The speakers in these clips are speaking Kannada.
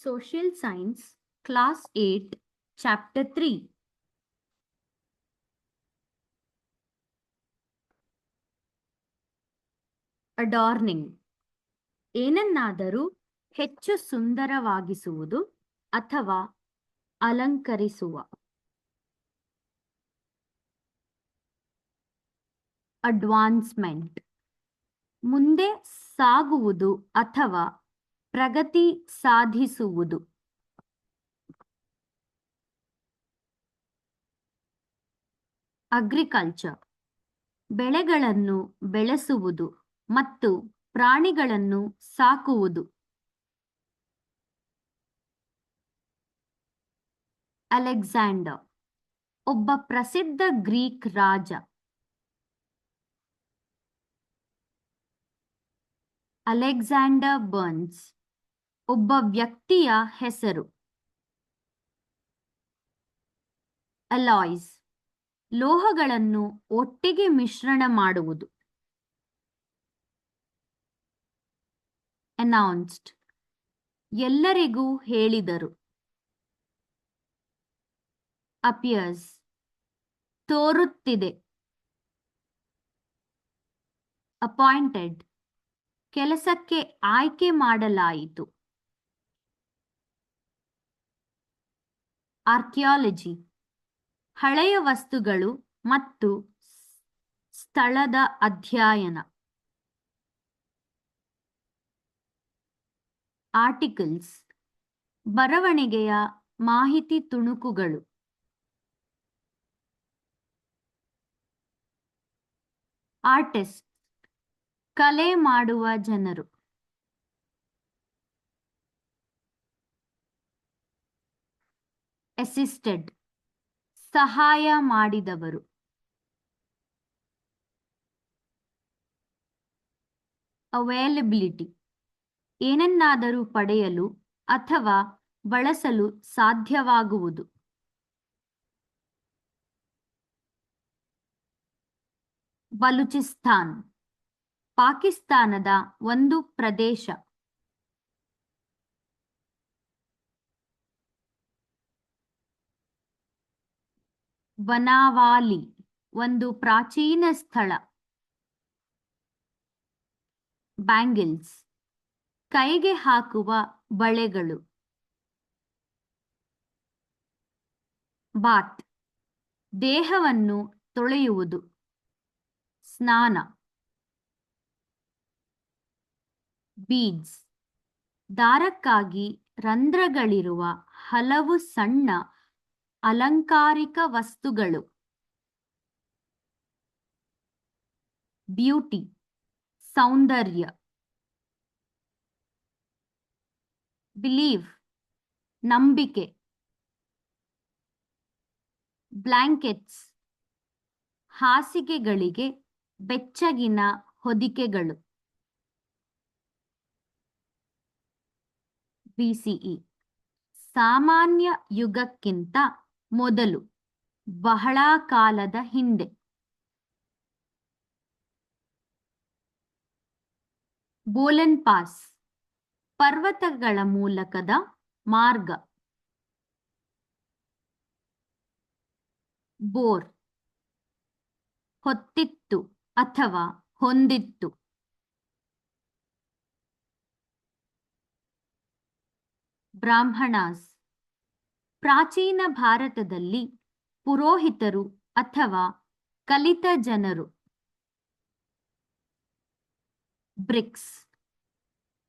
Social Science, Class 8, Chapter 3. Adorning. ಏನನ್ನಾದರೂ ಹೆಚ್ಚು ಸುಂದರವಾಗಿಸುವುದು ಅಥವಾ ಅಲಂಕರಿಸುವ. ಅಡ್ವಾನ್ಸ್ಮೆಂಟ್. ಮುಂದೆ ಸಾಗುವುದು ಅಥವಾ ಪ್ರಗತಿ ಸಾಧಿಸುವುದು. ಅಗ್ರಿಕಲ್ಚರ್. ಬೆಳೆಗಳನ್ನು ಬೆಳೆಸುವುದು ಮತ್ತು ಪ್ರಾಣಿಗಳನ್ನು ಸಾಕುವುದು. ಅಲೆಕ್ಸಾಂಡರ್, ಒಬ್ಬ ಪ್ರಸಿದ್ಧ ಗ್ರೀಕ್ ರಾಜ. ಅಲೆಕ್ಸಾಂಡರ್ ಬರ್ನ್ಸ್, ಒಬ್ಬ ವ್ಯಕ್ತಿಯ ಹೆಸರು. ಅಲಾಯ್ಸ್, ಲೋಹಗಳನ್ನು ಒಟ್ಟಿಗೆ ಮಿಶ್ರಣ ಮಾಡುವುದು. ಅನೌನ್ಸ್ಡ್, ಎಲ್ಲರಿಗೂ ಹೇಳಿದರು. ಅಪಿಯರ್ಸ್, ತೋರುತ್ತಿದೆ. ಅಪಾಯಿಂಟೆಡ್, ಕೆಲಸಕ್ಕೆ ಆಯ್ಕೆ ಮಾಡಲಾಯಿತು. ಆರ್ಕಿಯಾಲಜಿ, ಹಳೆಯ ವಸ್ತುಗಳು ಮತ್ತು ಸ್ಥಳದ ಅಧ್ಯಯನ. ಆರ್ಟಿಕಲ್ಸ್, ಬರವಣಿಗೆಯ ಮಾಹಿತಿ ತುಣುಕುಗಳು. ಆರ್ಟಿಸ್ಟ್, ಕಲೆ ಮಾಡುವ ಜನರು. ಅಸಿಸ್ಟೆಡ್, ಸಹಾಯ ಮಾಡಿದವರು. ಅವೈಲಬಿಲಿಟಿ, ಏನನ್ನಾದರೂ ಪಡೆಯಲು ಅಥವಾ ಬಳಸಲು ಸಾಧ್ಯವಾಗುವುದು. ಬಲೂಚಿಸ್ತಾನ್, ಪಾಕಿಸ್ತಾನದ ಒಂದು ಪ್ರದೇಶ. ಬನಾವಾಲಿ, ಒಂದು ಪ್ರಾಚೀನ ಸ್ಥಳ. ಬ್ಯಾಂಗಲ್ಸ್, ಕೈಗೆ ಹಾಕುವ ಬಳೆಗಳು. ಬಾತ್, ದೇಹವನ್ನು ತೊಳೆಯುವುದು, ಸ್ನಾನ. ಬೀಡ್ಸ್, ದಾರಕ್ಕಾಗಿ ರಂಧ್ರಗಳಿರುವ ಹಲವು ಸಣ್ಣ ಅಲಂಕಾರಿಕ ವಸ್ತುಗಳು. ಬ್ಯೂಟಿ, ಸೌಂದರ್ಯ. ಬಿಲೀವ್, ನಂಬಿಕೆ. ಬ್ಲ್ಯಾಂಕೆಟ್ಸ್, ಹಾಸಿಗೆಗಳಿಗೆ ಬೆಚ್ಚಗಿನ ಹೊದಿಕೆಗಳು. ಬಿಸಿಇ, ಸಾಮಾನ್ಯ ಯುಗಕ್ಕಿಂತ ಮೊದಲು, ಬಹಳ ಕಾಲದ ಹಿಂದೆ. ಬೋಲನ್ ಪಾಸ್, ಪರ್ವತಗಳ ಮೂಲಕದ ಮಾರ್ಗ. ಬೋರ್, ಹೊತ್ತಿತ್ತು ಅಥವಾ ಹೊಂದಿತ್ತು. ಬ್ರಾಹ್ಮಣಾಸ್, ಪ್ರಾಚೀನ ಭಾರತದಲ್ಲಿ ಪುರೋಹಿತರು ಅಥವಾ ಕಲಿತ ಜನರು. ಬ್ರಿಕ್ಸ್,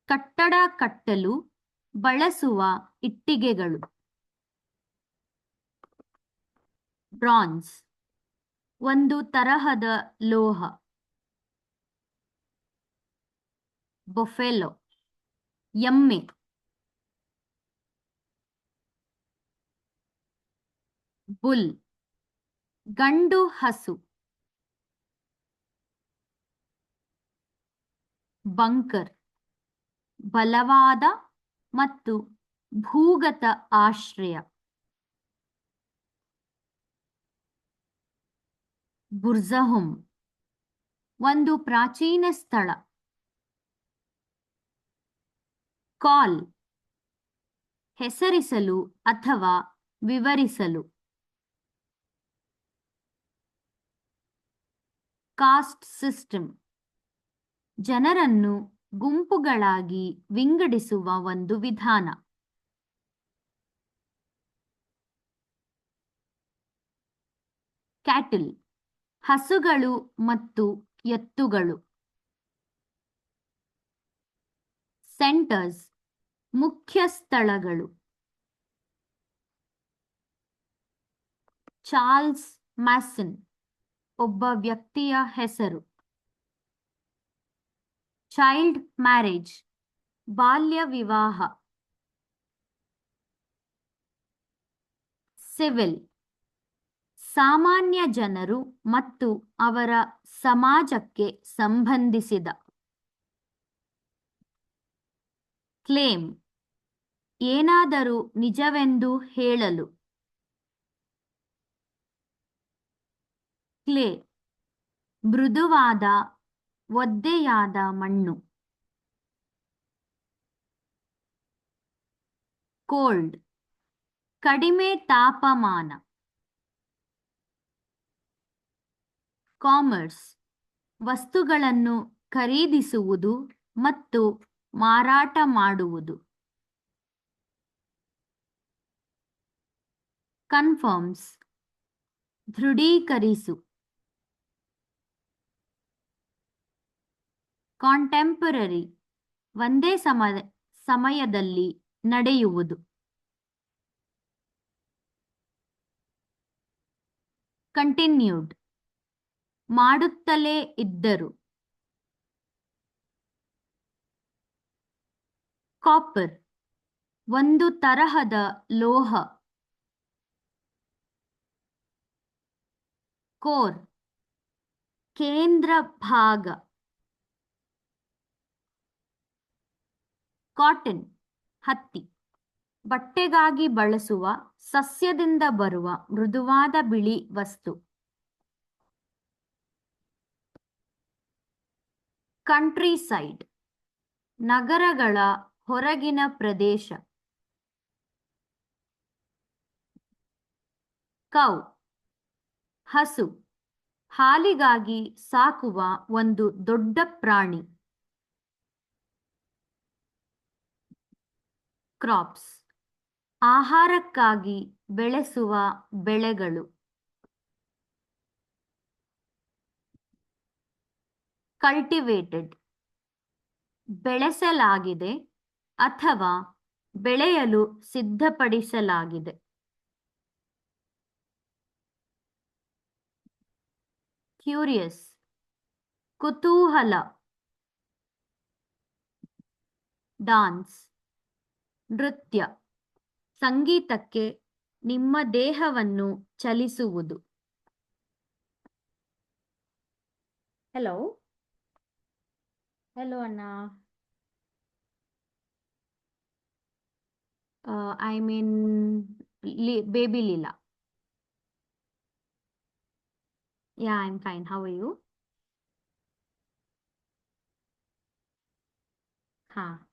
ಕಟ್ಟಡ ಕಟ್ಟಲು ಬಳಸುವ ಇಟ್ಟಿಗೆಗಳು. ಬ್ರಾನ್ಸ್, ಒಂದು ತರಹದ ಲೋಹ. ಬೊಫೆಲೋ, ಎಮ್ಮೆ. ಬುಲ್, ಗಂಡು ಹಸು. ಬಂಕರ್, ಬಲವಾದ ಮತ್ತು ಭೂಗತ ಆಶ್ರಯ. ಬುರ್ಜಹುಮ್, ಒಂದು ಪ್ರಾಚೀನ ಸ್ಥಳ. ಕಾಲ್, ಹೆಸರಿಸಲು ಅಥವಾ ವಿವರಿಸಲು. ಕಾಸ್ಟ್ ಸಿಸ್ಟಮ್ ಜನರನ್ನು ಗುಂಪುಗಳಾಗಿ ವಿಂಗಡಿಸುವ ಒಂದು ವಿಧಾನ. ಕ್ಯಾಟಲ್ ಹಸುಗಳು ಮತ್ತು ಎತ್ತುಗಳು. ಸೆಂಟರ್ಸ್ ಮುಖ್ಯ ಸ್ಥಳಗಳು. ಚಾರ್ಲ್ಸ್ ಮ್ಯಾಸನ್ ಒಬ್ಬ ವ್ಯಕ್ತಿಯ ಹೆಸರು. ಚೈಲ್ಡ್ ಮ್ಯಾರೇಜ್ ಬಾಲ್ಯ ವಿವಾಹ. ಸಿವಿಲ್ ಸಾಮಾನ್ಯ ಜನರು ಮತ್ತು ಅವರ ಸಮಾಜಕ್ಕೆ ಸಂಬಂಧಿಸಿದ. ಕ್ಲೇಮ್ ಏನಾದರೂ ನಿಜವೆಂದು ಹೇಳಲು. ಕ್ಲೇ ಮೃದುವಾದ ಒದ್ದೆಯಾದ ಮಣ್ಣು. ಕೋಲ್ಡ್ ಕಡಿಮೆ ತಾಪಮಾನ. ಕಾಮರ್ಸ್ ವಸ್ತುಗಳನ್ನು ಖರೀದಿಸುವುದು ಮತ್ತು ಮಾರಾಟ ಮಾಡುವುದು. ಕನ್ಫರ್ಮ್ಸ್ ದೃಢೀಕರಿಸು. ಕಾಂಟೆಂಪರರಿ ಒಂದೇ ಸಮಯದಲ್ಲಿ ನಡೆಯುವುದು. ಕಂಟಿನ್ಯೂಡ್ ಮಾಡುತ್ತಲೇ ಇದ್ದರು. ಕಾಪರ್ ಒಂದು ತರಹದ ಲೋಹ. ಕೋರ್ ಕೇಂದ್ರ ಭಾಗ. ಕಾಟನ್ ಹತ್ತಿ ಬಟ್ಟೆಗಾಗಿ ಬಳಸುವ ಸಸ್ಯದಿಂದ ಬರುವ ಮೃದುವಾದ ಬಿಳಿ ವಸ್ತು. ಕಂಟ್ರಿ ಸೈಡ್ ನಗರಗಳ ಹೊರಗಿನ ಪ್ರದೇಶ. ಕೌ ಹಸು ಹಾಲಿಗಾಗಿ ಸಾಕುವ ಒಂದು ದೊಡ್ಡ ಪ್ರಾಣಿ. ಕ್ರಾಪ್ಸ್ ಆಹಾರಕ್ಕಾಗಿ ಬೆಳೆಸುವ ಬೆಳೆಗಳು. ಕಲ್ಟಿವೇಟೆಡ್ ಬೆಳೆಸಲಾಗಿದೆ ಅಥವಾ ಬೆಳೆಯಲು ಸಿದ್ಧಪಡಿಸಲಾಗಿದೆ. ಕ್ಯೂರಿಯಸ್ ಕುತೂಹಲ. ಡಾನ್ಸ್ ನೃತ್ಯ ಸಂಗೀತಕ್ಕೆ ನಿಮ್ಮ ದೇಹವನ್ನು ಚಲಿಸುವುದು. ಹೆಲೋ ಹೆಲೋ ಅಣ್ಣ. I mean baby Leela. Yeah, I'm fine. How are you? हाँ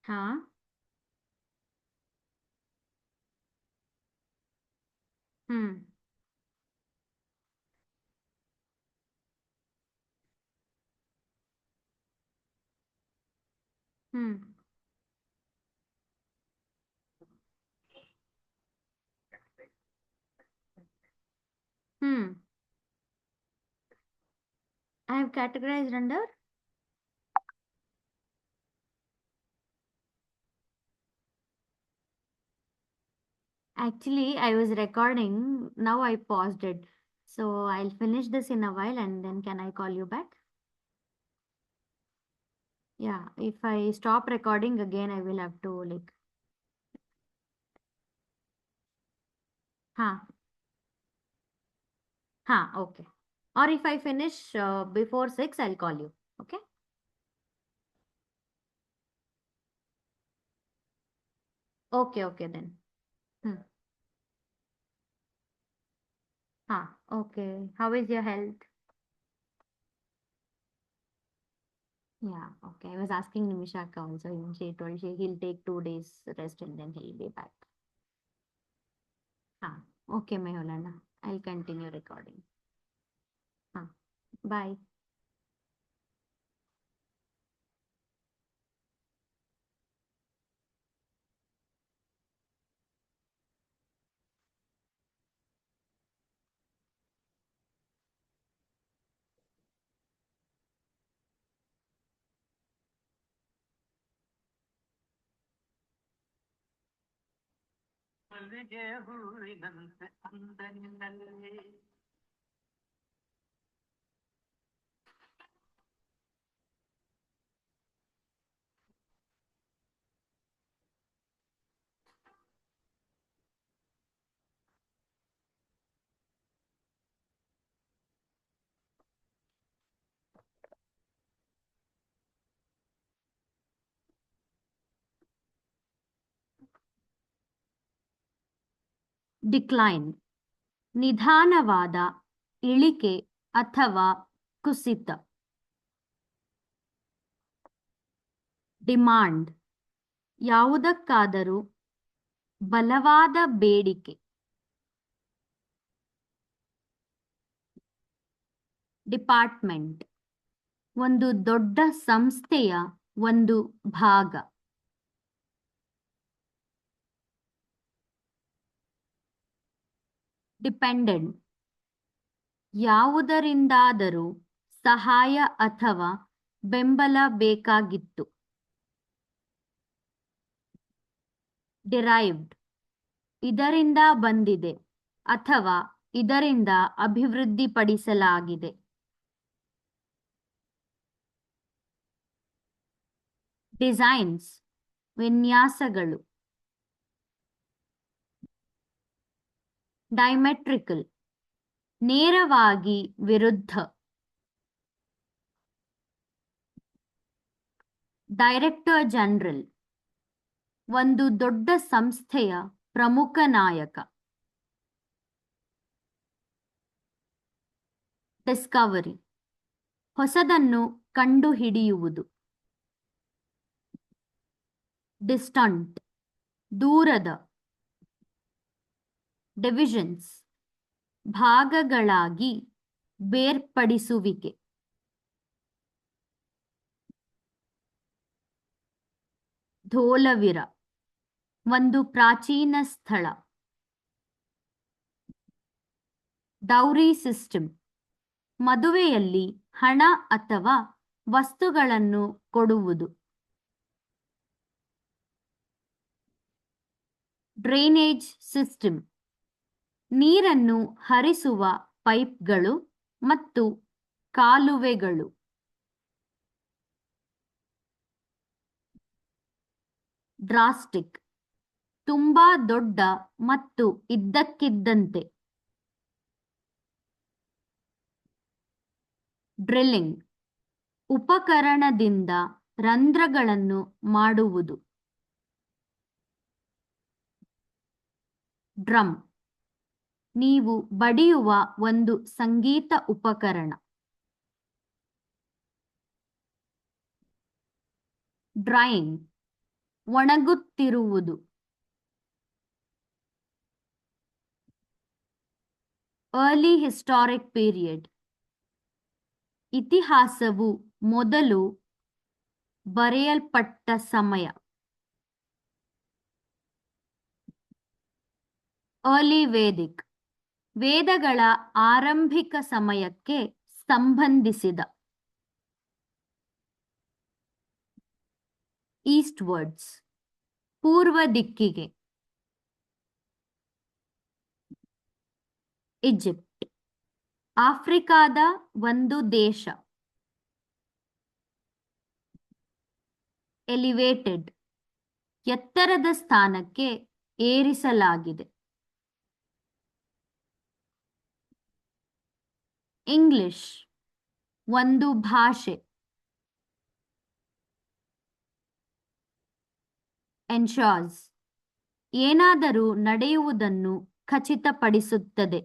हाँ हम्म हम्म I have categorized under. Actually, I was recording. Now I paused it. So I'll finish this in a while and then can I call you back? Yeah, if I stop recording again, I will have to like. हाँ हाँ okay. Or if I finish before 6, I'll call you. Okay? Okay then. Okay. How is your health? Yeah, okay. I was asking Nimishaka also, and she told he'll take 2 days rest and then he'll be back. Okay, Mehulana. I'll continue recording. Bye. ಮಲ್ಲಿಗೆ ಹೂವಿನಂತೆ ಅಂದ ನಿನ್ನಲ್ಲಿ ಡಿಕ್ಲೈನ್ ನಿಧಾನವಾದ ಇಳಿಕೆ ಅಥವಾ ಕುಸಿತ. ಡಿಮಾಂಡ್ ಯಾವುದಕ್ಕಾದರೂ ಬಲವಾದ ಬೇಡಿಕೆ. ಡಿಪಾರ್ಟ್ಮೆಂಟ್ ಒಂದು ದೊಡ್ಡ ಸಂಸ್ಥೆಯ ಒಂದು ಭಾಗ. ಡಿಪೆಂಡೆಂಟ್ ಯಾವುದರಿಂದಾದರೂ ಸಹಾಯ ಅಥವಾ ಬೆಂಬಲ ಬೇಕಾಗಿತ್ತು. ಡಿರೈವ್ಡ್ ಇದರಿಂದ ಬಂದಿದೆ ಅಥವಾ ಇದರಿಂದ ಅಭಿವೃದ್ಧಿಪಡಿಸಲಾಗಿದೆ. ಡಿಸೈನ್ಸ್ ವಿನ್ಯಾಸಗಳು. ಡೈಮೆಟ್ರಿಕಲ್ ನೇರವಾಗಿ ವಿರುದ್ಧ. ಡೈರೆಕ್ಟರ್ ಜನರಲ್ ಒಂದು ದೊಡ್ಡ ಸಂಸ್ಥೆಯ ಪ್ರಮುಖ ನಾಯಕ. ಡಿಸ್ಕವರಿ ಹೊಸದನ್ನು ಕಂಡುಹಿಡಿಯುವುದು. ಡಿಸ್ಟಂಟ್ ದೂರದ. ಡಿವಿಷನ್ಸ್ ಭಾಗಗಳಾಗಿ ಬೇರ್ಪಡಿಸುವಿಕೆ. ಧೋಲವಿರ ಒಂದು ಪ್ರಾಚೀನ ಸ್ಥಳ. ಡೌರಿ ಸಿಸ್ಟಮ್ ಮದುವೆಯಲ್ಲಿ ಹಣ ಅಥವಾ ವಸ್ತುಗಳನ್ನು ಕೊಡುವುದು. ಡ್ರೈನೇಜ್ ಸಿಸ್ಟಮ್ ನೀರನ್ನು ಹರಿಸುವ ಪೈಪ್ಗಳು ಮತ್ತು ಕಾಲುವೆಗಳು. ಡ್ರಾಸ್ಟಿಕ್ ತುಂಬಾ ದೊಡ್ಡ ಮತ್ತು ಇದ್ದಕ್ಕಿದ್ದಂತೆ. ಡ್ರಿಲ್ಲಿಂಗ್ ಉಪಕರಣದಿಂದ ರಂಧ್ರಗಳನ್ನು ಮಾಡುವುದು. ಡ್ರಮ್ ನೀವು ಬಡಿಯುವ ಒಂದು ಸಂಗೀತ ಉಪಕರಣ. ಡ್ರೈಯಿಂಗ್ ಒಣಗುತ್ತಿರುವುದು. ಅರ್ಲಿ ಹಿಸ್ಟಾರಿಕ್ ಪೀರಿಯಡ್ ಇತಿಹಾಸವು ಮೊದಲು ಬರೆಯಲ್ಪಟ್ಟ ಸಮಯ. ಅರ್ಲಿ ವೇದಿಕ್ ವೇದಗಳ ಆರಂಭಿಕ ಸಮಯಕ್ಕೆ ಸಂಬಂಧಿಸಿದ. ಈಸ್ಟ್ವರ್ಡ್ಸ್ ಪೂರ್ವ ದಿಕ್ಕಿಗೆ. ಈಜಿಪ್ಟ್ ಆಫ್ರಿಕಾದ ಒಂದು ದೇಶ. ಎಲಿವೇಟೆಡ್ ಎತ್ತರದ ಸ್ಥಾನಕ್ಕೆ ಏರಿಸಲಾಗಿದೆ. ಇಂಗ್ಲಿಷ್ ಒಂದು ಭಾಷೆ. ಎನ್ಶೋರ್ಸ್ ಏನಾದರೂ ನಡೆಯುವುದನ್ನು ಖಚಿತಪಡಿಸುತ್ತದೆ.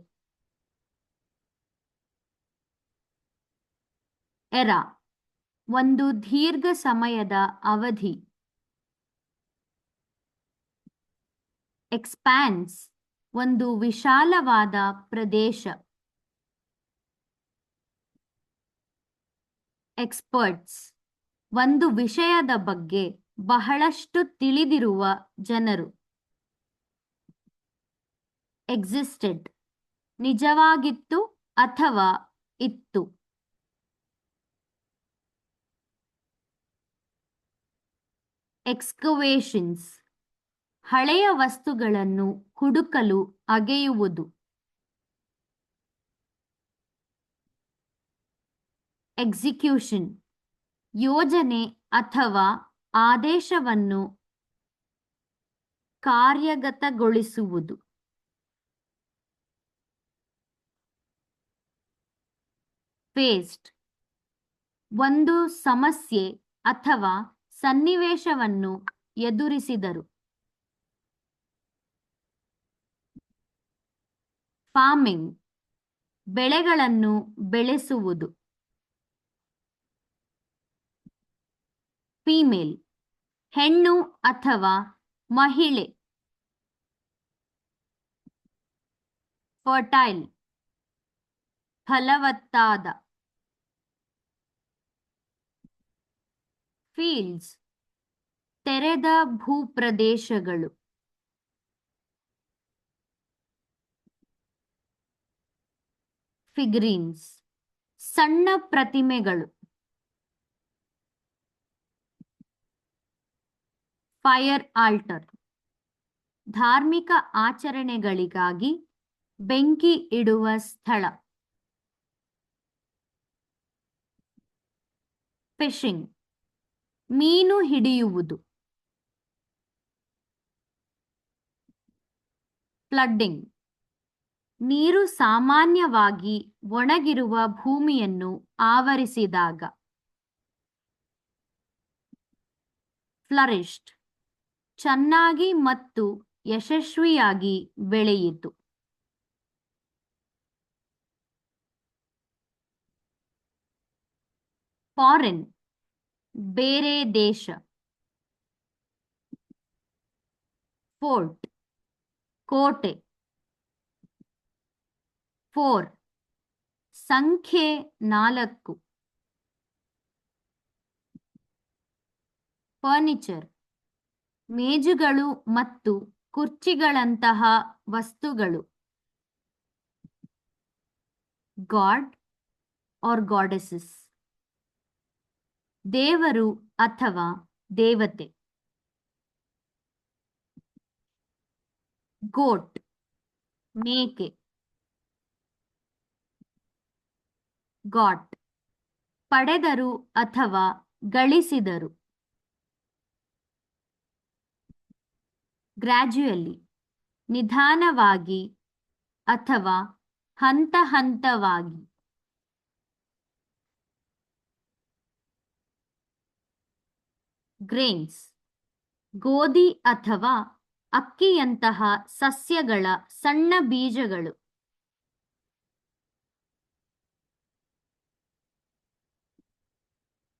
ಎರಾ ಒಂದು ದೀರ್ಘ ಸಮಯದ ಅವಧಿ. ಎಕ್ಸ್ಪ್ಯಾನ್ಸ್ ಒಂದು ವಿಶಾಲವಾದ ಪ್ರದೇಶ. ಎಕ್ಸ್ಪರ್ಟ್ಸ್ ಒಂದು ವಿಷಯದ ಬಗ್ಗೆ ಬಹಳಷ್ಟು ತಿಳಿದಿರುವ ಜನರು. ಎಕ್ಸಿಸ್ಟೆಡ್ ನಿಜವಾಗಿತ್ತು ಅಥವಾ ಇತ್ತು. ಎಕ್ಸ್ಕವೇಷನ್ಸ್ ಹಳೆಯ ವಸ್ತುಗಳನ್ನು ಹುಡುಕಲು ಅಗೆಯುವುದು. ಎಕ್ಸಿಕ್ಯೂಷನ್ ಯೋಜನೆ ಅಥವಾ ಆದೇಶವನ್ನು ಕಾರ್ಯಗತಗೊಳಿಸುವುದು. ಫೇಸ್ಡ್ ಒಂದು ಸಮಸ್ಯೆ ಅಥವಾ ಸನ್ನಿವೇಶವನ್ನು ಎದುರಿಸಿದರು. ಫಾರ್ಮಿಂಗ್ ಬೆಳೆಗಳನ್ನು ಬೆಳೆಸುವುದು. ಫೀಮೇಲ್ ಹೆಣ್ಣು ಅಥವಾ ಮಹಿಳೆ. ಫರ್ಟೈಲ್ ಫಲವತ್ತಾದ. ಫೀಲ್ಡ್ಸ್ ತೆರೆದ ಭೂಪ್ರದೇಶಗಳು. ಫಿಗರೀನ್ಸ್ ಸಣ್ಣ ಪ್ರತಿಮೆಗಳು. ಫೈರ್ ಆಲ್ಟರ್ ಧಾರ್ಮಿಕ ಆಚರಣೆಗಳಿಗಾಗಿ ಬೆಂಕಿ ಇಡುವ ಸ್ಥಳ. ಫಿಶಿಂಗ್ ಮೀನು ಹಿಡಿಯುವುದು. ಫ್ಲಡ್ಡಿಂಗ್ ನೀರು ಸಾಮಾನ್ಯವಾಗಿ ಒಣಗಿರುವ ಭೂಮಿಯನ್ನು ಆವರಿಸಿದಾಗ. ಫ್ಲರಿಶ್ಡ್ ಚೆನ್ನಾಗಿ ಮತ್ತು ಯಶಸ್ವಿಯಾಗಿ ಬೆಳೆಯಿತು. ಫಾರಿನ್ ಬೇರೆ ದೇಶ. ಫೋರ್ಟ್ ಕೋಟೆ. ಫೋರ್ ಸಂಖ್ಯೆ 4. ಫರ್ನಿಚರ್ ಮೇಜುಗಳು ಮತ್ತು ಕುರ್ಚಿಗಳಂತಹ ವಸ್ತುಗಳು. ಗಾಡ್ ಆರ್ ಗಾಡೆಸಸ್ ದೇವರು ಅಥವಾ ದೇವತೆ. ಗೋಟ್ ಮೇಕೆ. ಗಾಟ್ ಪಡೆದರು ಅಥವಾ ಗಳಿಸಿದರು. ಗ್ರ್ಯಾಜುಯಲಿ ನಿಧಾನವಾಗಿ ಅಥವಾ ಹಂತ ಹಂತವಾಗಿ. ಗ್ರೇನ್ಸ್ ಗೋಧಿ ಅಥವಾ ಅಕ್ಕಿಯಂತಹ ಸಸ್ಯಗಳ ಸಣ್ಣ ಬೀಜಗಳು.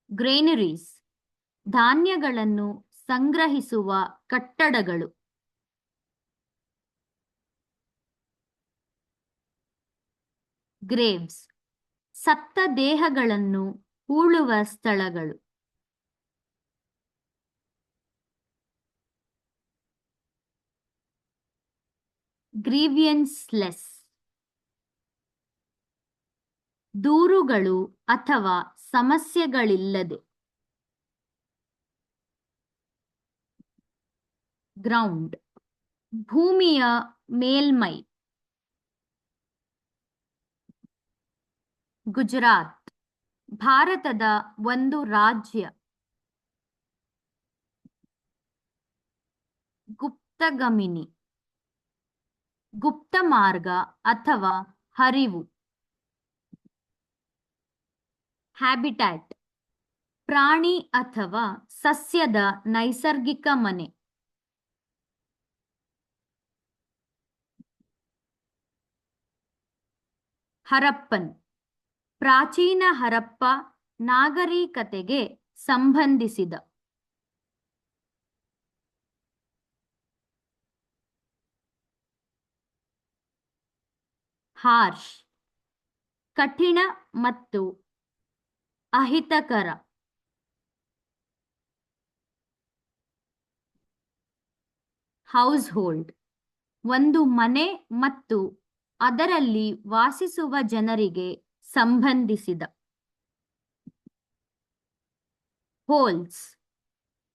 ಗ್ರೇನರೀಸ್ ಧಾನ್ಯಗಳನ್ನು ಸಂಗ್ರಹಿಸುವ ಕಟ್ಟಡಗಳು. ಗ್ರೇವ್ಸ್ ಸತ್ತ ದೇಹಗಳನ್ನು ಹೂಳುವ ಸ್ಥಳಗಳು. ಗ್ರೀವಿಯನ್ಸ್ಲೆಸ್ ದೂರುಗಳು ಅಥವಾ ಸಮಸ್ಯೆಗಳಿಲ್ಲದೆ. ಗ್ರೌಂಡ್ ಭೂಮಿಯ ಮೇಲ್ಮೈ. ಗುಜರಾತ್ ಭಾರತದ ಒಂದು ರಾಜ್ಯ. ಗುಪ್ತಗಮಿನಿ ಗುಪ್ತ ಮಾರ್ಗ ಅಥವಾ ಹರಿವು. ಹ್ಯಾಬಿಟ್ಯಾಟ್ ಪ್ರಾಣಿ ಅಥವಾ ಸಸ್ಯದ ನೈಸರ್ಗಿಕ ಮನೆ. ಹರಪ್ಪನ್ ಪ್ರಾಚೀನ ಹರಪ್ಪ ನಾಗರಿಕತೆಗೆ ಸಂಬಂಧಿಸಿದ. ಹಾರ್ಶ್ ಕಠಿಣ ಮತ್ತು ಅಹಿತಕರ. ಹೌಸ್ಹೋಲ್ಡ್ ಒಂದು ಮನೆ ಮತ್ತು ಅದರಲ್ಲಿ ವಾಸಿಸುವ ಜನರಿಗೆ ಸಂಬಂಧಿಸಿದ. ಹೋಲ್ಸ್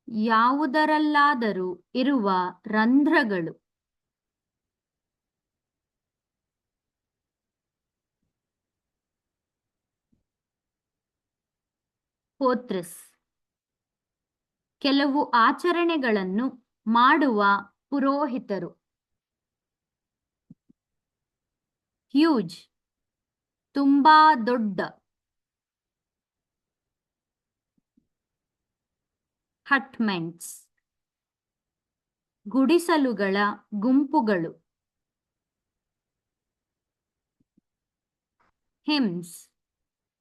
ಯಾವುದರಲ್ಲಾದರೂ ಇರುವ ರಂಧ್ರಗಳು. ಪೋತ್ರಿಸ್ ಕೆಲವು ಆಚರಣೆಗಳನ್ನು ಮಾಡುವ ಪುರೋಹಿತರು. ಹ್ಯೂಜ್ ತುಂಬಾ ದೊಡ್ಡ. ಹಟ್ಮೆಂಟ್ಸ್ ಗುಡಿಸಲುಗಳ ಗುಂಪುಗಳು. ಹಿಮ್ಸ್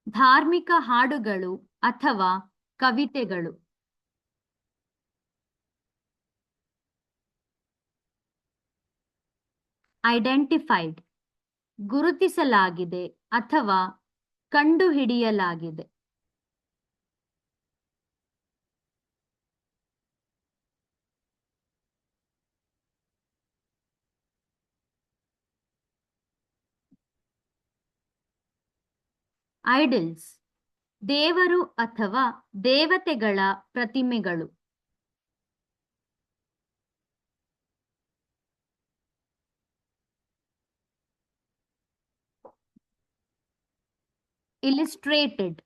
ಧಾರ್ಮಿಕ ಹಾಡುಗಳು ಅಥವಾ ಕವಿತೆಗಳು. ಐಡೆಂಟಿಫೈಡ್ ಗುರುತಿಸಲಾಗಿದೆ ಅಥವಾ ಕಂಡುಹಿಡಿಯಲಾಗಿದೆ. ಐಡಲ್ಸ್ ದೇವರು ಅಥವಾ ದೇವತೆಗಳ ಪ್ರತಿಮೆಗಳು. ಇಲಿಸ್ಟ್ರೇಟೆಡ್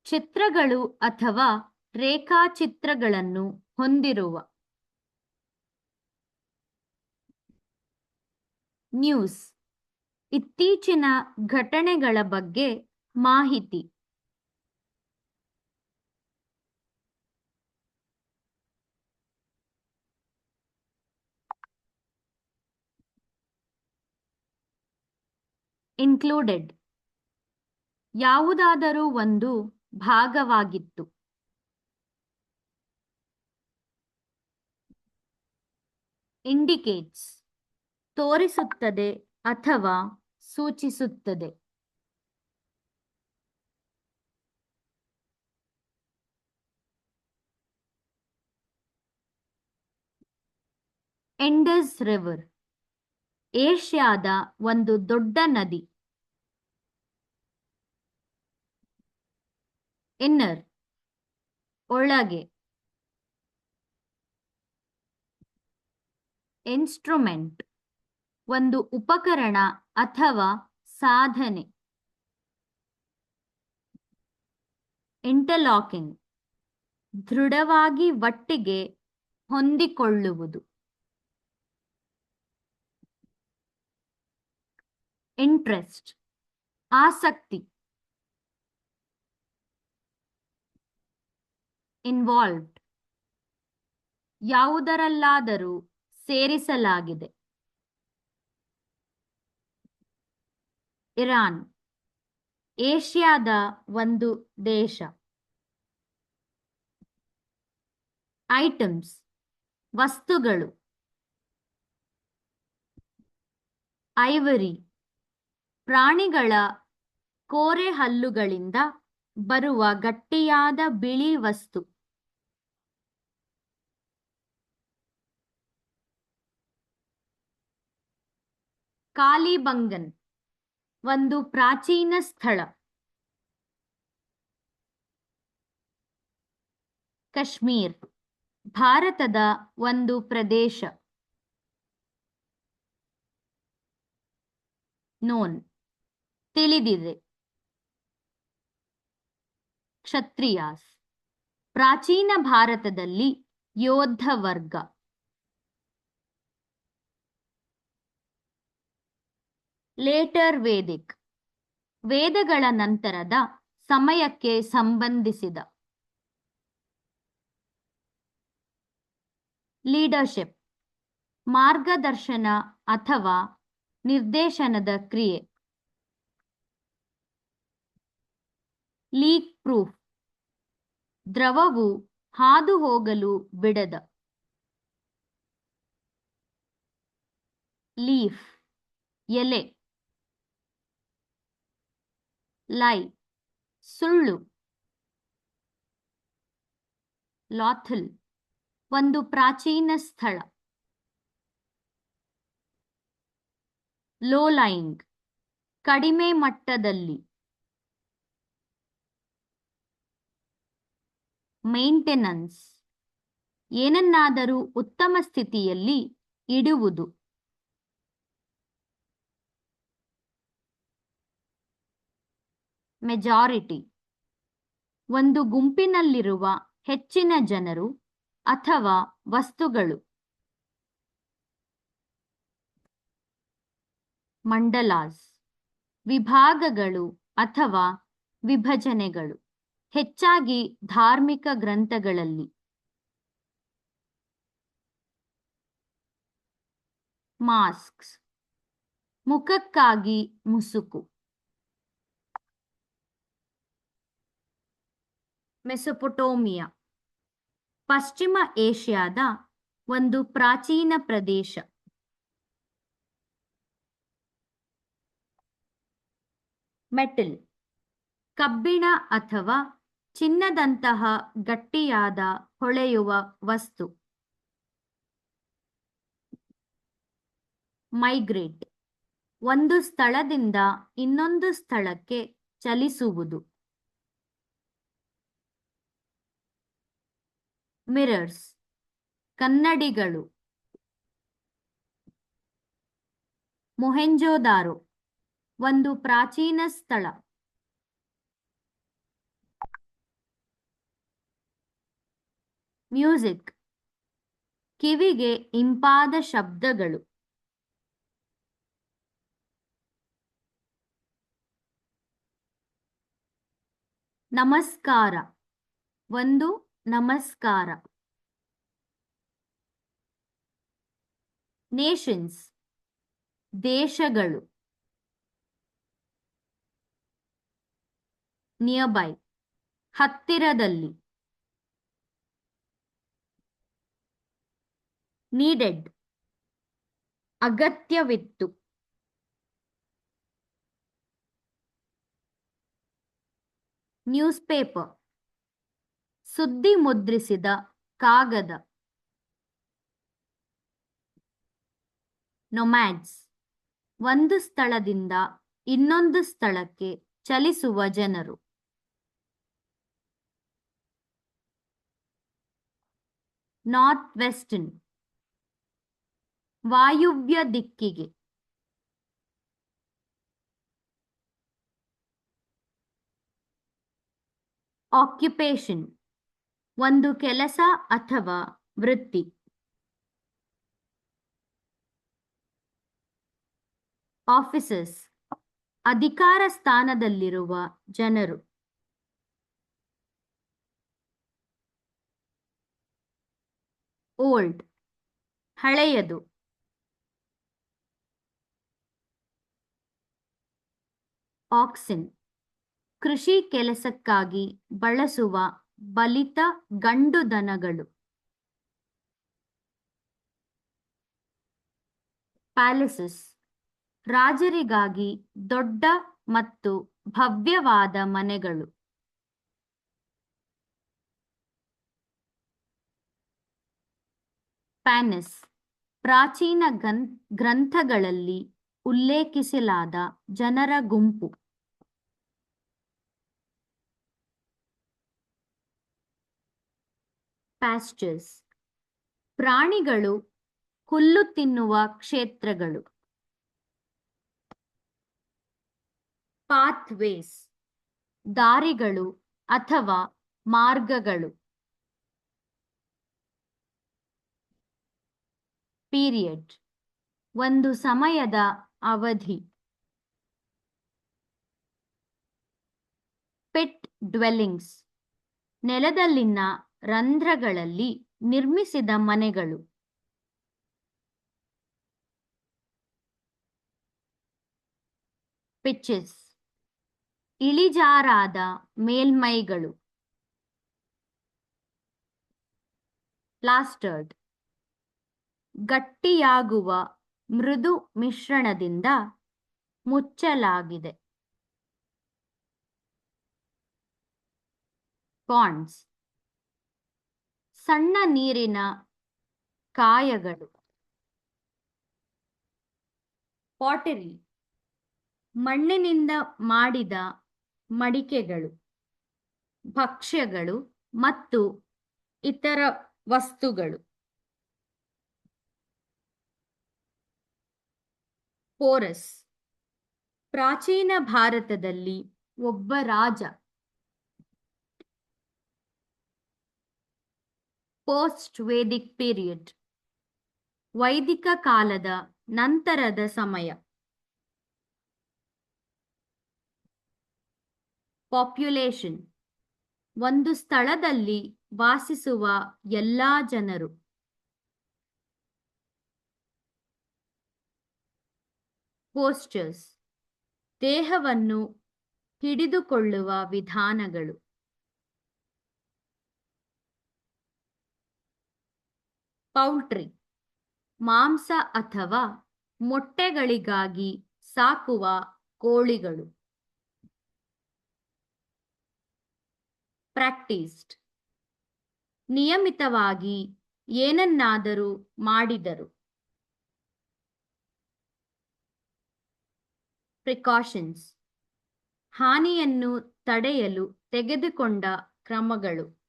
ಚಿತ್ರಗಳು ಅಥವಾ ರೇಖಾಚಿತ್ರಗಳನ್ನು ಹೊಂದಿರುವ. ನ್ಯೂಸ್ ಇತ್ತೀಚಿನ ಘಟನೆಗಳ ಬಗ್ಗೆ ಮಾಹಿತಿ. ಇನ್ಕ್ಲೂಡೆಡ್ ಯಾವುದಾದರೂ ಒಂದು ಭಾಗವಾಗಿತ್ತು. ಇಂಡಿಕೇಟ್ಸ್ ತೋರಿಸುತ್ತದೆ ಅಥವಾ ಸೂಚಿಸುತ್ತದೆ. ಇಂಡಸ್ ರಿವರ್ ಏಷ್ಯಾದ ಒಂದು ದೊಡ್ಡ ನದಿ. ಇನ್ನರ್ ಒಳಗೆ. ಇನ್ಸ್ಟ್ರುಮೆಂಟ್ ಒಂದು ಉಪಕರಣ ಅಥವಾ ಸಾಧನೆ. ಇಂಟರ್ಲಾಕಿಂಗ್ ದೃಢವಾಗಿ ಒಟ್ಟಿಗೆ ಹೊಂದಿಕೊಳ್ಳುವುದು. ಇಂಟ್ರೆಸ್ಟ್ ಆಸಕ್ತಿ. ಇನ್ವಾಲ್ವ್ಡ್ ಯಾವುದರಲ್ಲಾದರೂ ಸೇರಿಸಲಾಗಿದೆ. ಇರಾನ್ ಏಷ್ಯಾದ ಒಂದು ದೇಶ. ಐಟಮ್ಸ್ ವಸ್ತುಗಳು. ಐವರಿ ಪ್ರಾಣಿಗಳ ಕೋರೆಹಲ್ಲುಗಳಿಂದ ಬರುವ ಗಟ್ಟಿಯಾದ ಬಿಳಿ ವಸ್ತು. ಕಾಲಿಬಂಗನ್ ಒಂದು ಪ್ರಾಚೀನ ಸ್ಥಳ. ಕಾಶ್ಮೀರ್ ಭಾರತದ ಒಂದು ಪ್ರದೇಶ. ನೋನ್ ತಿಳಿದಿದೆ. ಕ್ಷತ್ರಿಯಾಸ್ ಪ್ರಾಚೀನ ಭಾರತದಲ್ಲಿ ಯೋಧ ವರ್ಗ. ಲೇಟರ್ ವೇದಿಕ್ ವೇದಗಳ ನಂತರದ ಸಮಯಕ್ಕೆ ಸಂಬಂಧಿಸಿದ. ಲೀಡರ್ಶಿಪ್ ಮಾರ್ಗದರ್ಶನ ಅಥವಾ ನಿರ್ದೇಶನದ ಕ್ರಿಯೆ. ಲೀಕ್ ಪ್ರೂಫ್, ದ್ರವವು ಹಾದು ಹೋಗಲು ಬಿಡದ. ಲೀಫ್, ಎಲೆ. ಲೈ, ಸುಳ್ಳು. ಲಾಥಲ್, ಒಂದು ಪ್ರಾಚೀನ ಸ್ಥಳ. ಲೋ ಲೈಯಿಂಗ್, ಕಡಿಮೆ ಮಟ್ಟದಲ್ಲಿ. ಮೇಂಟೆನೆನ್ಸ್, ಏನನ್ನಾದರೂ ಉತ್ತಮ ಸ್ಥಿತಿಯಲ್ಲಿ ಇಡುವುದು. ಮೆಜಾರಿಟಿ, ಒಂದು ಗುಂಪಿನಲ್ಲಿರುವ ಹೆಚ್ಚಿನ ಜನರು ಅಥವಾ ವಸ್ತುಗಳು. ಮಂಡಲಾಸ್, ವಿಭಾಗಗಳು ಅಥವಾ ವಿಭಜನೆಗಳು, ಹೆಚ್ಚಾಗಿ ಧಾರ್ಮಿಕ ಗ್ರಂಥಗಳಲ್ಲಿ. ಮಾಸ್ಕ್ಸ್, ಮುಖಕ್ಕಾಗಿ ಮುಸುಕು. ಮೆಸೊಪೊಟೋಮಿಯಾ, ಪಶ್ಚಿಮ ಏಷ್ಯಾದ ಒಂದು ಪ್ರಾಚೀನ ಪ್ರದೇಶ. ಮೆಟಲ್, ಕಬ್ಬಿಣ ಅಥವಾ ಚಿನ್ನದಂತಹ ಗಟ್ಟಿಯಾದ ಹೊಳೆಯುವ ವಸ್ತು. ಮೈಗ್ರೇಟ್, ಒಂದು ಸ್ಥಳದಿಂದ ಇನ್ನೊಂದು ಸ್ಥಳಕ್ಕೆ ಚಲಿಸುವುದು. ಮಿರರ್ಸ್, ಕನ್ನಡಿಗಳು. ಮೊಹೆಂಜೊದಾರೋ, ಒಂದು ಪ್ರಾಚೀನ ಸ್ಥಳ. ಮ್ಯೂಸಿಕ್, ಕಿವಿಗೆ ಇಂಪಾದ ಶಬ್ದಗಳು. ನಮಸ್ಕಾರ, ಒಂದು ನಮಸ್ಕಾರ. ನೇಷನ್ಸ್, ದೇಶಗಳು. ನಿಯರ್ಬೈ, ಹತ್ತಿರದಲ್ಲಿ. ನೀಡೆಡ್, ಅಗತ್ಯವಿತ್ತು. ನ್ಯೂಸ್ ಪೇಪರ್, ಸುದ್ದಿ ಮುದ್ರಿಸಿದ ಕಾಗದ. ನೊಮ್ಯಾಡ್ಸ್, ಒಂದು ಸ್ಥಳದಿಂದ ಇನ್ನೊಂದು ಸ್ಥಳಕ್ಕೆ ಚಲಿಸುವ ಜನರು. ನಾರ್ತ್ ವೆಸ್ಟರ್ನ್, ವಾಯುವ್ಯ ದಿಕ್ಕಿಗೆ. ಆಕ್ಯುಪೇಷನ್, ಒಂದು ಕೆಲಸ ಅಥವಾ ವೃತ್ತಿ. ಆಫೀಸರ್ಸ್, ಅಧಿಕಾರ ಸ್ಥಾನದಲ್ಲಿರುವ ಜನರು. ಓಲ್ಡ್, ಹಳೆಯದು. ಆಕ್ಸಿನ್, ಕೃಷಿ ಕೆಲಸಕ್ಕಾಗಿ ಬಳಸುವ ಬಲಿತ ಗಂಡು ದನಗಳು. ಪ್ಯಾಲೇಸಸ್, ರಾಜರಿಗಾಗಿ ದೊಡ್ಡ ಮತ್ತು ಭವ್ಯವಾದ ಮನೆಗಳು. ಪ್ಯಾನಿಸ್, ಪ್ರಾಚೀನ ಗ್ರಂಥಗಳಲ್ಲಿ ಉಲ್ಲೇಖಿಸಲಾದ ಜನರ ಗುಂಪು. ಪ್ಯಾಸ್ಚರ್ಸ್, ಪ್ರಾಣಿಗಳು ಹುಲ್ಲು ತಿನ್ನುವ ಕ್ಷೇತ್ರಗಳು. ಪಾತ್ವೇಸ್, ದಾರಿಗಳು ಅಥವಾ ಮಾರ್ಗಗಳು. ಪೀರಿಯಡ್, ಒಂದು ಸಮಯದ ಅವಧಿ. ಪಿಟ್ ಡ್ವೆಲ್ಲಿಂಗ್ಸ್, ನೆಲದಲ್ಲಿನ ರಂಧ್ರಗಳಲ್ಲಿ ನಿರ್ಮಿಸಿದ ಮನೆಗಳು. ಪಿಚಸ್, ಇಳಿಜಾರಾದ ಮೇಲ್ಮೈಗಳು. ಪ್ಲಾಸ್ಟರ್ಡ್. ಗಟ್ಟಿಯಾಗುವ ಮೃದು ಮಿಶ್ರಣದಿಂದ ಮುಚ್ಚಲಾಗಿದೆ. ಪಾಂಡ್ಸ್. ಸಣ್ಣ ನೀರಿನ ಕಾಯಗಳು. ಪಾಟರಿ. ಮಣ್ಣಿನಿಂದ ಮಾಡಿದ ಮಡಿಕೆಗಳು, ಭಕ್ಷ್ಯಗಳು ಮತ್ತು ಇತರ ವಸ್ತುಗಳು. ಪೋರಸ್. ಪ್ರಾಚೀನ ಭಾರತದಲ್ಲಿ ಒಬ್ಬ ರಾಜ. Post Vedic period. ವೈದಿಕ ಕಾಲದ ನಂತರದ ಸಮಯ. ಪಾಪ್ಯುಲೇಷನ್. ಒಂದು ಸ್ಥಳದಲ್ಲಿ ವಾಸಿಸುವ ಎಲ್ಲಾ ಜನರು. ಪೋಸ್ಚರ್ಸ್. ದೇಹವನ್ನು ಹಿಡಿದುಕೊಳ್ಳುವ ವಿಧಾನಗಳು. ಪೌಲ್ಟ್ರಿ. ಮಾಂಸ ಅಥವಾ ಮೊಟ್ಟೆಗಳಿಗಾಗಿ ಸಾಕುವ ಕೋಳಿಗಳು. ಪ್ರಾಕ್ಟೀಸ್ಡ್. ನಿಯಮಿತವಾಗಿ ಏನನ್ನಾದರೂ ಮಾಡಿದರು. ಪ್ರಿಕಾಷನ್ಸ್. ಹಾನಿಯನ್ನು ತಡೆಯಲು ತೆಗೆದುಕೊಂಡ ಕ್ರಮಗಳು.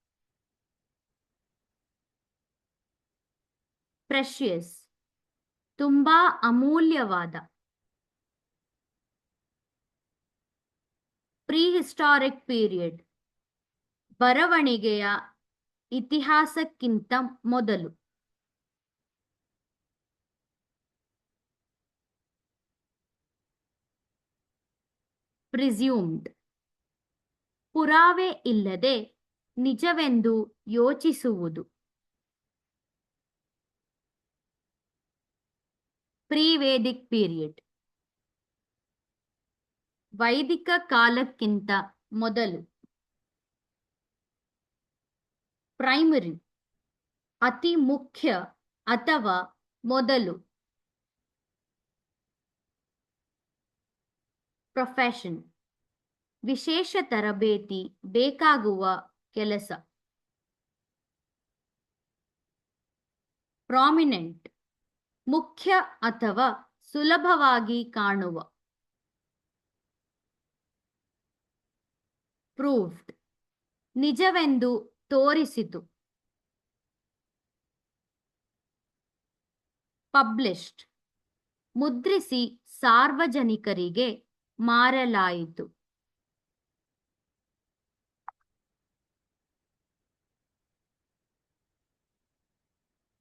ಪ್ರೆಷಿಯಸ್. ತುಂಬಾ ಅಮೂಲ್ಯವಾದ. ಪ್ರಿಹಿಸ್ಟಾರಿಕ್ ಪೀರಿಯಡ್. ಬರವಣಿಗೆಯ ಇತಿಹಾಸಕ್ಕಿಂತ ಮೊದಲು. ಪ್ರಿಸ್ಯೂಮ್ಡ್. ಪುರಾವೆ ಇಲ್ಲದೆ ನಿಜವೆಂದು ಯೋಚಿಸುವುದು. Pre-Vedic period. ವೈದಿಕ ಕಾಲಕ್ಕಿಂತ ಮೊದಲು. ಪ್ರೈಮರಿ. ಅತಿ ಮುಖ್ಯ ಅಥವಾ ಮೊದಲು. ಪ್ರೊಫೆಷನ್. ವಿಶೇಷ ತರಬೇತಿ ಬೇಕಾಗುವ ಕೆಲಸ. ಪ್ರಾಮಿನೆಂಟ್. ಮುಖ್ಯ ಅಥವಾ ಸುಲಭವಾಗಿ ಕಾಣುವ. ಪ್ರೂವ್ಡ್. ನಿಜವೆಂದು ತೋರಿಸಿತು. ಪಬ್ಲಿಷ್ಡ್. ಮುದ್ರಿಸಿ ಸಾರ್ವಜನಿಕರಿಗೆ ಮಾರಲಾಯಿತು.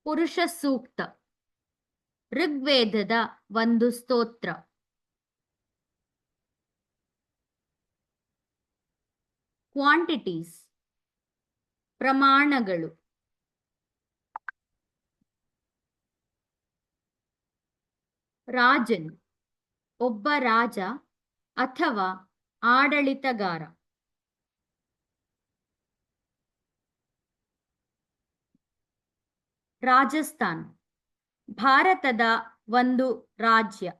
ಪುರುಷ ಸೂಕ್ತ. ಋಗ್ವೇದದ ಒಂದು ಸ್ತೋತ್ರ. ಕ್ವಾಂಟಿಟೀಸ್. ಪ್ರಮಾಣಗಳು. ರಾಜನ್. ಒಬ್ಬ ರಾಜ ಅಥವಾ ಆಡಳಿತಗಾರ. ರಾಜಸ್ಥಾನ್. ಭಾರತದ ಒಂದು ರಾಜ್ಯ.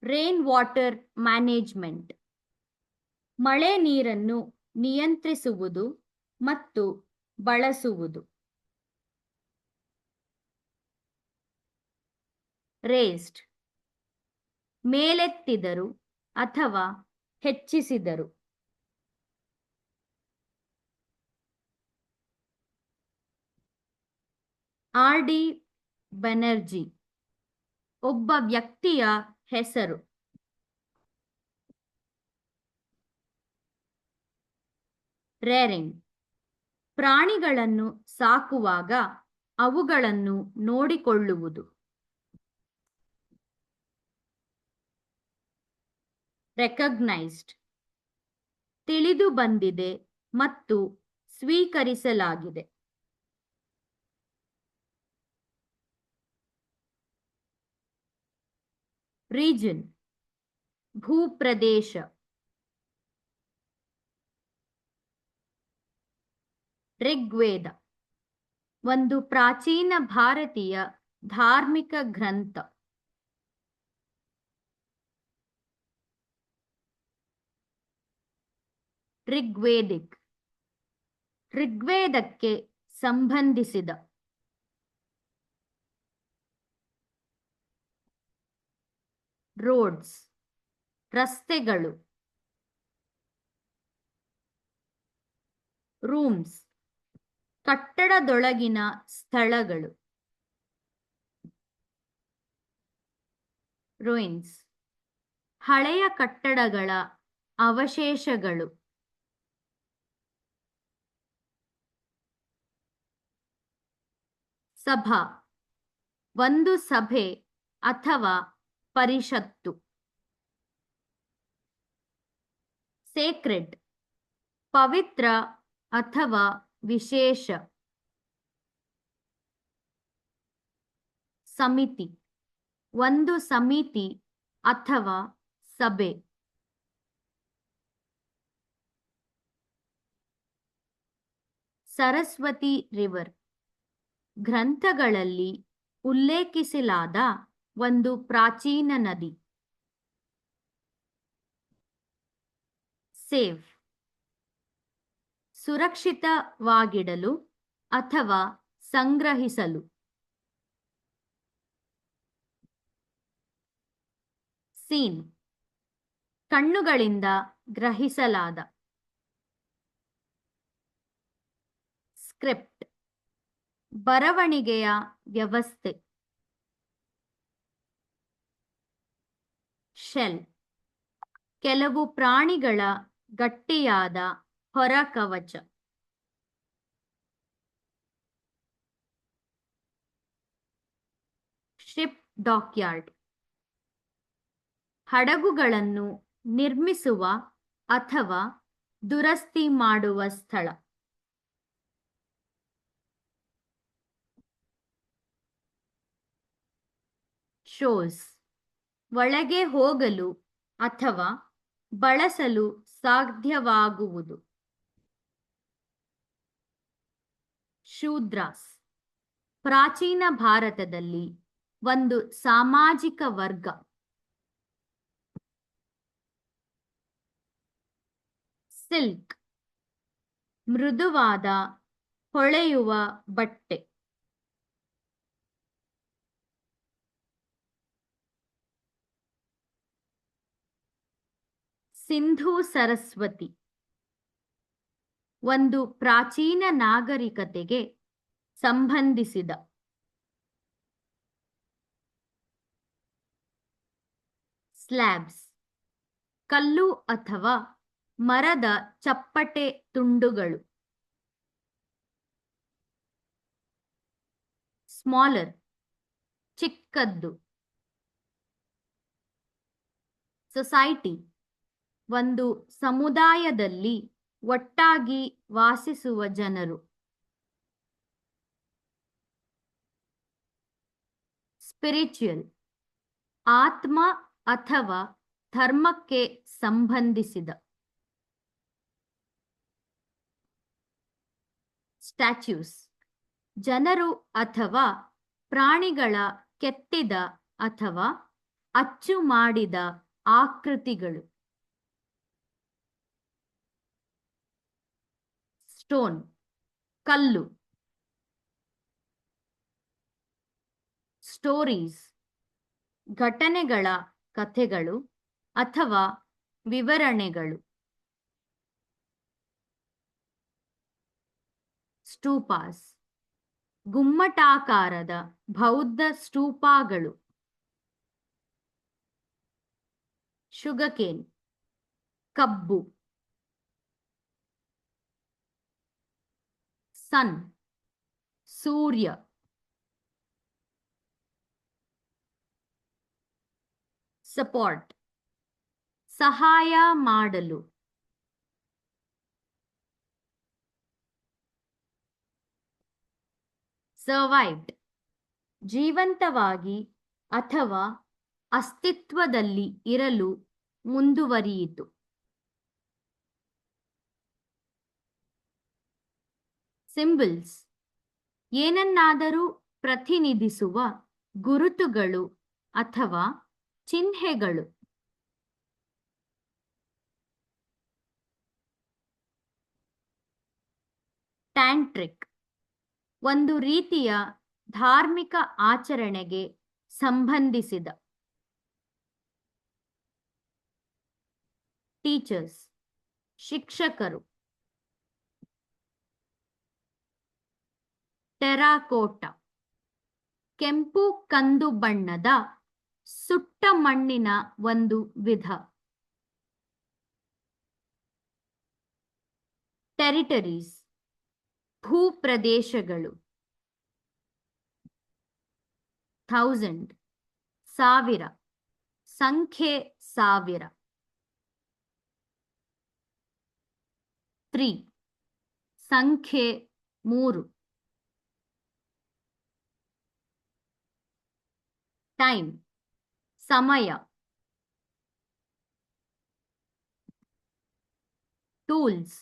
Rain water management. ಮಳೆ ನೀರನ್ನು ನಿಯಂತ್ರಿಸುವುದು ಮತ್ತು ಬಳಸುವುದು. ರೇಸ್ಡ್. ಮೇಲೆತ್ತಿದರು ಅಥವಾ ಹೆಚ್ಚಿಸಿದರು. R D Banerjee. ಒಬ್ಬ ವ್ಯಕ್ತಿಯ ಹೆಸರು. ರೇರಿಂಗ್. ಪ್ರಾಣಿಗಳನ್ನು ಸಾಕುವಾಗ ಅವುಗಳನ್ನು ನೋಡಿಕೊಳ್ಳುವುದು. ರೆಕಗ್ನೈಸ್ಡ್. ತಿಳಿದು ಬಂದಿದೆ ಮತ್ತು ಸ್ವೀಕರಿಸಲಾಗಿದೆ. ರೀಜನ್ ಭೂಪ್ರದೇಶ. ಋಗ್ವೇದ ಒಂದು ಪ್ರಾಚೀನ ಭಾರತೀಯ ಧಾರ್ಮಿಕ ಗ್ರಂಥ. ಋಗ್ವೇದಿಕ್ ಋಗ್ವೇದಕ್ಕೆ ಸಂಬಂಧಿಸಿದ. ರೋಡ್ಸ್ ರಸ್ತೆಗಳು. ರೂಮ್ಸ್ ಕಟ್ಟಡದೊಳಗಿನ ಸ್ಥಳಗಳು. ರೂಯಿನ್ಸ್ ಹಳೆಯ ಕಟ್ಟಡಗಳ ಅವಶೇಷಗಳು. ಸಭಾ ಒಂದು ಸಭೆ ಅಥವಾ ಪರಿಷತ್ತು. ಸೇಕ್ರೆಡ್ ಪವಿತ್ರ ಅಥವಾ ವಿಶೇಷ. ಸಮಿತಿ ಒಂದು ಸಮಿತಿ ಅಥವಾ ಸಭೆ. ಸರಸ್ವತಿ ರಿವರ್ ಗ್ರಂಥಗಳಲ್ಲಿ ಉಲ್ಲೇಖಿಸಲಾದ ಒಂದು ಪ್ರಾಚೀನ ನದಿ. ಸೇವ್ ಸುರಕ್ಷಿತವಾಗಿಡಲು ಅಥವಾ ಸಂಗ್ರಹಿಸಲು. ಸೀನ್ ಕಣ್ಣುಗಳಿಂದ ಗ್ರಹಿಸಲಾದ. ಸ್ಕ್ರಿಪ್ಟ್ ಬರವಣಿಗೆಯ ವ್ಯವಸ್ಥೆ. ಶೆಲ್ ಕೆಲವು ಪ್ರಾಣಿಗಳ ಗಟ್ಟಿಯಾದ ಹೊರಕವಚ. ಶಿಪ್ ಡಾಕ್ಯಾರ್ಡ್ ಹಡಗುಗಳನ್ನು ನಿರ್ಮಿಸುವ ಅಥವಾ ದುರಸ್ತಿ ಮಾಡುವ ಸ್ಥಳ. ಶೋಸ್ ಒಳಗೆ ಹೋಗಲು ಅಥವಾ ಬಳಸಲು ಸಾಧ್ಯವಾಗುವುದು. ಶೂದ್ರಾಸ್ ಪ್ರಾಚೀನ ಭಾರತದಲ್ಲಿ ಒಂದು ಸಾಮಾಜಿಕ ವರ್ಗ. ಸಿಲ್ಕ್ ಮೃದುವಾದ ಹೊಳೆಯುವ ಬಟ್ಟೆ. ಸಿಂಧೂ ಸರಸ್ವತಿ ಒಂದು ಪ್ರಾಚೀನ ನಾಗರಿಕತೆಗೆ ಸಂಬಂಧಿಸಿದ. ಸ್ಲ್ಯಾಬ್ಸ್ ಕಲ್ಲು ಅಥವಾ ಮರದ ಚಪ್ಪಟೆ ತುಂಡುಗಳು. ಸ್ಮಾಲರ್ ಚಿಕ್ಕದ್ದು. ಸೊಸೈಟಿ ಒಂದು ಸಮುದಾಯದಲ್ಲಿ ಒಟ್ಟಾಗಿ ವಾಸಿಸುವ ಜನರು. ಸ್ಪಿರಿಚುಯಲ್ ಆತ್ಮ ಅಥವಾ ಧರ್ಮಕ್ಕೆ ಸಂಬಂಧಿಸಿದ. ಸ್ಟ್ಯಾಚ್ಯೂಸ್ ಜನರು ಅಥವಾ ಪ್ರಾಣಿಗಳ ಕೆತ್ತಿದ ಅಥವಾ ಅಚ್ಚು ಮಾಡಿದ ಆಕೃತಿಗಳು. ಸ್ಟೋನ್ ಕಲ್ಲು. ಸ್ಟೋರೀಸ್ ಘಟನೆಗಳ ಕಥೆಗಳು ಅಥವಾ ವಿವರಣೆಗಳು. ಸ್ಟೂಪಾಸ್ ಗುಮ್ಮಟಾಕಾರದ ಬೌದ್ಧ ಸ್ಟೂಪಾಗಳು. ಶುಗರ್ಕೇನ್ ಕಬ್ಬು. ಸನ್ ಸೂರ್ಯ. ಸಪೋರ್ಟ್ ಸಹಾಯ ಮಾಡಲು. ಸರ್ವೈವ್ಡ್ ಜೀವಂತವಾಗಿ ಅಥವಾ ಅಸ್ತಿತ್ವದಲ್ಲಿ ಇರಲು ಮುಂದುವರಿಯಿತು. ಸಿಂಬಲ್ಸ್ ಏನನ್ನಾದರೂ ಪ್ರತಿನಿಧಿಸುವ ಗುರುತುಗಳು ಅಥವಾ ಚಿಹ್ನೆಗಳು. ಟ್ಯಾಂಟ್ರಿಕ್ ಒಂದು ರೀತಿಯ ಧಾರ್ಮಿಕ ಆಚರಣೆಗೆ ಸಂಬಂಧಿಸಿದ. ಟೀಚರ್ಸ್ ಶಿಕ್ಷಕರು. ಟೆರಾಕೋಟಾ ಕೆಂಪು ಕಂದು ಬಣ್ಣದ ಸುಟ್ಟ ಮಣ್ಣಿನ ಒಂದು ವಿಧ. ಟೆರಿಟರೀಸ್ ಭೂಪ್ರದೇಶಗಳು. 1000 ಸಾವಿರ, ಸಂಖ್ಯೆ ಸಾವಿರ. 3 ಸಂಖ್ಯೆ 3. ಟೈಮ್ ಸಮಯ. ಟೂಲ್ಸ್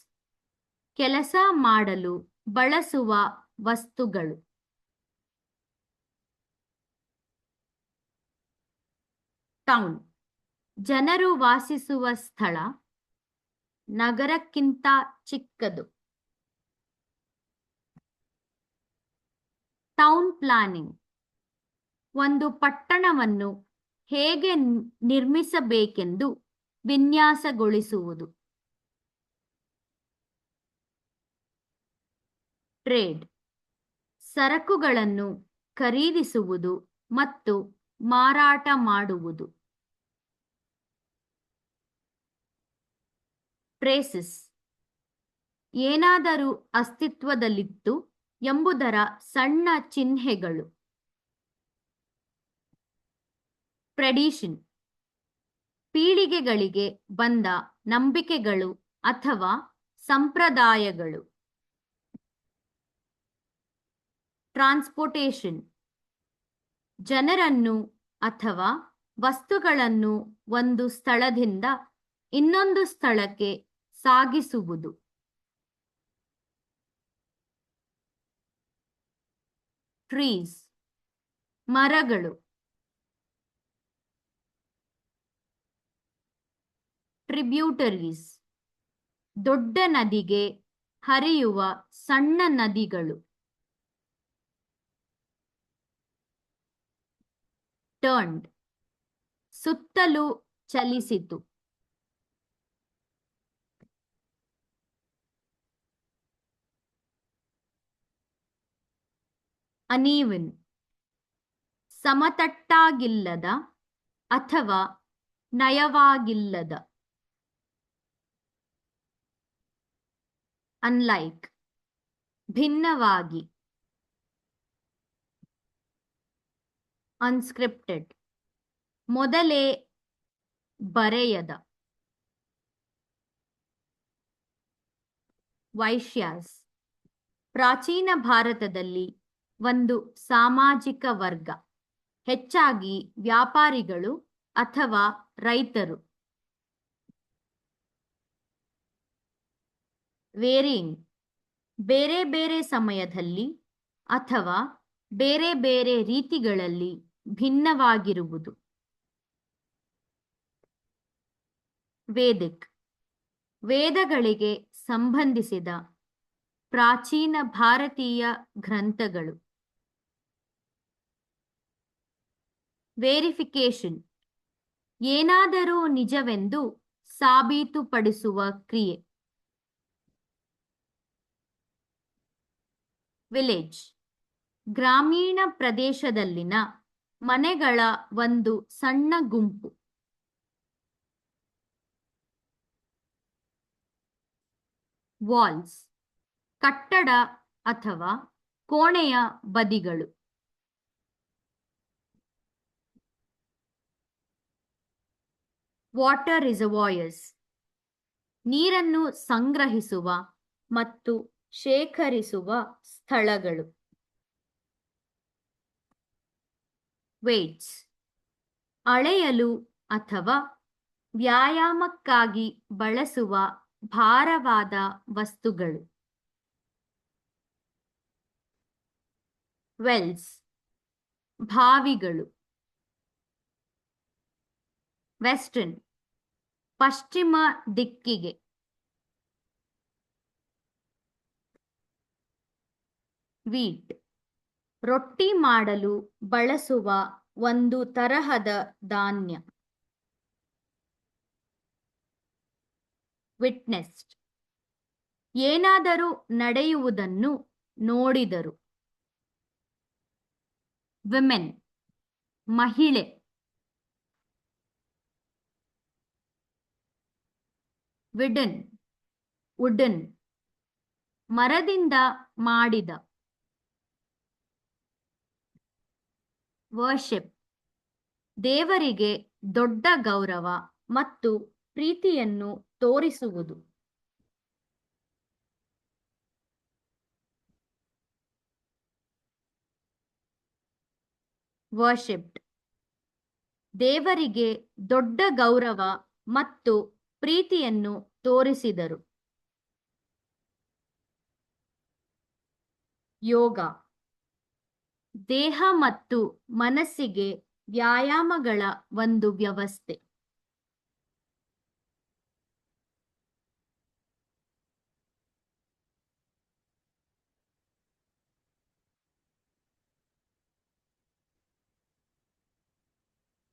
ಕೆಲಸ ಮಾಡಲು ಬಳಸುವ ವಸ್ತುಗಳು. ಟೌನ್ ಜನರು ವಾಸಿಸುವ ಸ್ಥಳ, ನಗರಕ್ಕಿಂತ ಚಿಕ್ಕದು. ಟೌನ್ ಪ್ಲಾನಿಂಗ್ ಒಂದು ಪಟ್ಟಣವನ್ನು ಹೇಗೆ ನಿರ್ಮಿಸಬೇಕೆಂದು ವಿನ್ಯಾಸಗೊಳಿಸುವುದು. ಟ್ರೇಡ್ ಸರಕುಗಳನ್ನು ಖರೀದಿಸುವುದು ಮತ್ತು ಮಾರಾಟ ಮಾಡುವುದು. ಟ್ರೇಸಸ್ ಏನಾದರೂ ಅಸ್ತಿತ್ವದಲ್ಲಿತ್ತು ಎಂಬುದರ ಸಣ್ಣ ಚಿಹ್ನೆಗಳು. ಟ್ರೆಡಿಷನ್ ಪೀಳಿಗೆಗಳಿಗೆ ಬಂದ ನಂಬಿಕೆಗಳು ಅಥವಾ ಸಂಪ್ರದಾಯಗಳು. ಟ್ರಾನ್ಸ್ಪೋರ್ಟೇಷನ್ ಜನರನ್ನು ಅಥವಾ ವಸ್ತುಗಳನ್ನು ಒಂದು ಸ್ಥಳದಿಂದ ಇನ್ನೊಂದು ಸ್ಥಳಕ್ಕೆ ಸಾಗಿಸುವುದು. ಟ್ರೀಸ್ ಮರಗಳು. ಟ್ರಿಬ್ಯೂಟರೀಸ್ ದೊಡ್ಡ ನದಿಗೆ ಹರಿಯುವ ಸಣ್ಣ ನದಿಗಳು. ಟರ್ನ್ಡ್ ಸುತ್ತಲೂ ಚಲಿಸಿತು. ಅನೀವನ್ ಸಮತಟ್ಟಾಗಿಲ್ಲದ ಅಥವಾ ನಯವಾಗಿಲ್ಲದ. ಅನ್ಲೈಕ್ ಭಿನ್ನವಾಗಿ. ಅನ್ಸ್ಕ್ರಿಪ್ಟೆಡ್ ಮೊದಲೇ ಬರೆಯದ. ವೈಶ್ಯಾಸ್ ಪ್ರಾಚೀನ ಭಾರತದಲ್ಲಿ ಒಂದು ಸಾಮಾಜಿಕ ವರ್ಗ, ಹೆಚ್ಚಾಗಿ ವ್ಯಾಪಾರಿಗಳು ಅಥವಾ ರೈತರು. ವೇರಿಯಿಂಗ್ ಬೇರೆ ಬೇರೆ ಸಮಯದಲ್ಲಿ ಅಥವಾ ಬೇರೆ ಬೇರೆ ರೀತಿಗಳಲ್ಲಿ ಭಿನ್ನವಾಗಿರುವುದು. ವೇದಿಕ್ ವೇದಗಳಿಗೆ ಸಂಬಂಧಿಸಿದ ಪ್ರಾಚೀನ ಭಾರತೀಯ ಗ್ರಂಥಗಳು. ವೇರಿಫಿಕೇಶನ್ ಏನಾದರೂ ನಿಜವೆಂದು ಸಾಬೀತುಪಡಿಸುವ ಕ್ರಿಯೆ. ವಿಲೇಜ್ ಗ್ರಾಮೀಣ ಪ್ರದೇಶದಲ್ಲಿನ ಮನೆಗಳ ಒಂದು ಸಣ್ಣ ಗುಂಪು. ವಾಲ್ಸ್ ಕಟ್ಟಡ ಅಥವಾ ಕೋಣೆಯ ಬದಿಗಳು. ವಾಟರ್ ರಿಸರ್ವಾಯರ್ಸ್ ನೀರನ್ನು ಸಂಗ್ರಹಿಸುವ ಮತ್ತು ಶೇಖರಿಸುವ ಸ್ಥಳಗಳು. ವೇಟ್ಸ್ ಅಳೆಯಲು ಅಥವಾ ವ್ಯಾಯಾಮಕ್ಕಾಗಿ ಬಳಸುವ ಭಾರವಾದ ವಸ್ತುಗಳು. ವೆಲ್ಸ್ ಬಾವಿಗಳು. ವೆಸ್ಟರ್ನ್ ಪಶ್ಚಿಮ ದಿಕ್ಕಿಗೆ. ವೀಟ್ ರೊಟ್ಟಿ ಮಾಡಲು ಬಳಸುವ ಒಂದು ತರಹದ ಧಾನ್ಯ. ವಿಟ್ನೆಸ್ಡ್ ಏನಾದರೂ ನಡೆಯುವುದನ್ನು ನೋಡಿದರು. ವಿಮೆನ್ ಮಹಿಳೆ. ವಿಡನ್ ವುಡನ್ ಮರದಿಂದ ಮಾಡಿದ. ವರ್ಷಿಪ್ ದೇವರಿಗೆ ದೊಡ್ಡ ಗೌರವ ಮತ್ತು ಪ್ರೀತಿಯನ್ನು ತೋರಿಸುವುದು. ವರ್ಷಿಪ್ಡ್ ದೇವರಿಗೆ ದೊಡ್ಡ ಗೌರವ ಮತ್ತು ಪ್ರೀತಿಯನ್ನು ತೋರಿಸಿದರು. ಯೋಗ ದೇಹ ಮತ್ತು ಮನಸ್ಸಿಗೆ ವ್ಯಾಯಾಮಗಳ ಒಂದು ವ್ಯವಸ್ಥೆ.